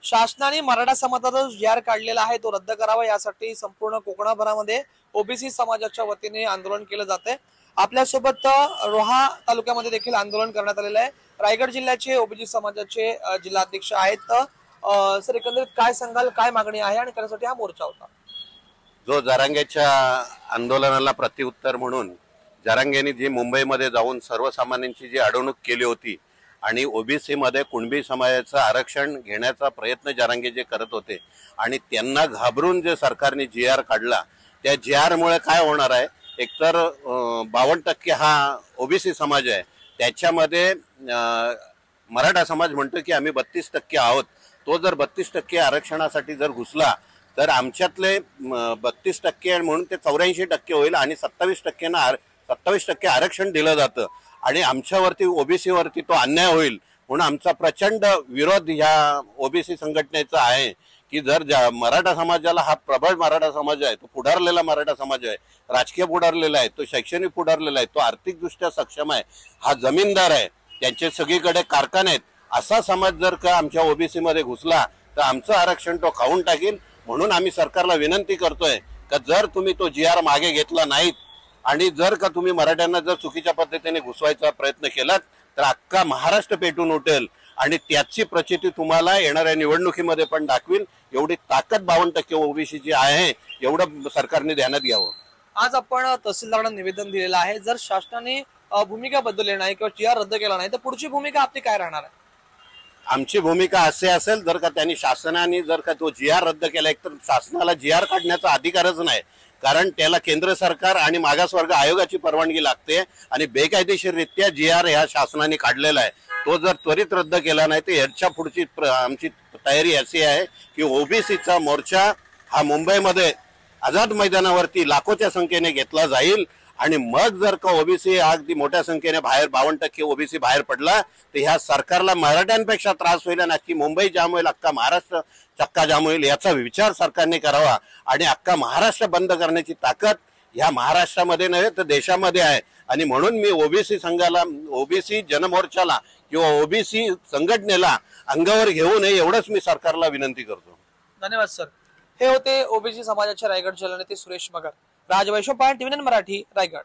शासनाने मराठा समाजाचा जो जी आर काढलेला आहे तो रद्द करावा यासाठी संपूर्ण कोकणाभरामध्ये ओबीसी समाजाच्या वतीने आंदोलन केलं जाते। आपल्यासोबत रोहा तालुक्यामध्ये देखील आंदोलन करण्यात आलेलं आहे। रायगड जिल्ह्याचे ओबीसी समाजाचे जिल्हाध्यक्ष आहेत। सर, एकंदरीत काय सांगाल, काय मागणी आहे आणि त्यासाठी हा मोर्चा होता? जो जरांगेच्या आंदोलनाला प्रत्युत्तर म्हणून जरांगेने जी मुंबईमध्ये जाऊन सर्वसामान्यांची जी अडवणूक केली होती आणि ओबीसी मध्ये कुणबी समाजाचं आरक्षण घेण्याचा प्रयत्न जरांगे जे करत होते आणि त्यांना घाबरून जे सरकारने जी आर काढला, त्या जी आर मुळे काय होणार आहे, एकतर 52% हा ओबीसी समाज आहे, त्याच्यामध्ये मराठा समाज म्हणतो की आम्ही 32% आहोत। तो जर 32% आरक्षणासाठी जर घुसला तर आमच्यातले 32% म्हणून ते 84% होईल आणि 27% आरक्षण दिलं जातं आणि आमच्यावरती ओबीसी वरती तो अन्याय होईल। म्हणून आमचा प्रचंड विरोध ह्या ओबीसी संघटनेचा आहे की जर मराठा समाजाला, हा प्रबळ मराठा समाज आहे, तो पुढारलेला मराठा समाज आहे, राजकीय पुढारलेला आहे, तो शैक्षणिक पुढारलेला आहे, तो आर्थिकदृष्ट्या सक्षम आहे, हा जमीनदार आहे, त्यांचे सगळीकडे कारखाने आहेत, असा समाज जर का आमच्या ओबीसी मध्ये घुसला तर आमचं आरक्षण तो खाऊन टाकेल। म्हणून आम्ही सरकारला विनंती करतोय की जर तुम्ही तो जी आर मागे घेतला नाहीत आणि जर का तुम्ही मराठ्यांना जर चुकीच्या पद्धतीने घुसवायचा प्रयत्न केलात तर अख्खा महाराष्ट्र पेटून उठेल आणि त्याची प्रचिती तुम्हाला येणाऱ्या निवडणुकीमध्ये पण दाखवील। एवढी ताकद 52% ओबीसीची आहे, एवढं सरकारने ध्यानात घ्यावं। आज आपण तहसीलदारांना निवेदन दिलेलं आहे। जर शासनाने भूमिका बदलली नाही किंवा जी आर रद्द केला नाही तर पुढची भूमिका आपली काय राहणार आहे? आमची भूमिका असे असेल, जर का त्यांनी शासनाने जर का तो जी आर रद्द केला, एक तर शासनाला जी आर काढण्याचा अधिकारच नाही, कारण त्याला केंद्र सरकार आणि मागासवर्ग आयोगाची परवानगी लागते आणि बेकायदेशीररित्या जी आर ह्या शासनाने काढलेला आहे। तो जर त्वरित रद्द केला नाही तर याच्या पुढची आमची तयारी अशी आहे की ओबीसीचा मोर्चा हा मुंबईमध्ये आझाद मैदानावरती लाखोच्या संख्येने घेतला जाईल आणि मग जर का ओबीसी अगदी मोठ्या संख्येने बाहेर 52% ओबीसी बाहेर पडला तर ह्या सरकारला मराठ्यांपेक्षा त्रास होईल आणि अख्खी मुंबई जाम होईल, अख्खा महाराष्ट्र चक्का जाम होईल। याचा विचार सरकारने करावा आणि अख्खा महाराष्ट्र बंद करण्याची ताकद ह्या महाराष्ट्रामध्ये नव्हे तर देशामध्ये आहे। आणि म्हणून मी ओबीसी संघाला, ओबीसी जनमोर्चाला किंवा ओबीसी संघटनेला अंगावर घेऊ नये एवढंच मी सरकारला विनंती करतो। धन्यवाद सर। हे होते ओबीसी समाजाचे रायगड जिल्हा नेते सुरेश मगर। राजवैश्व पॉइंट टीव्ही मराठी, रायगड।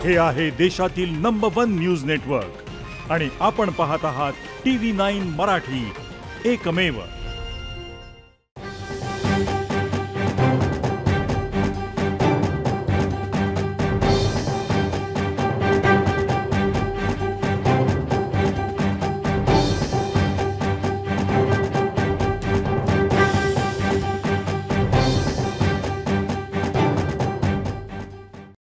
हे आहे देशातील नंबर 1 न्यूज नेटवर्क आणि आपण पाहत आहात TV9 मराठी, एकमेव।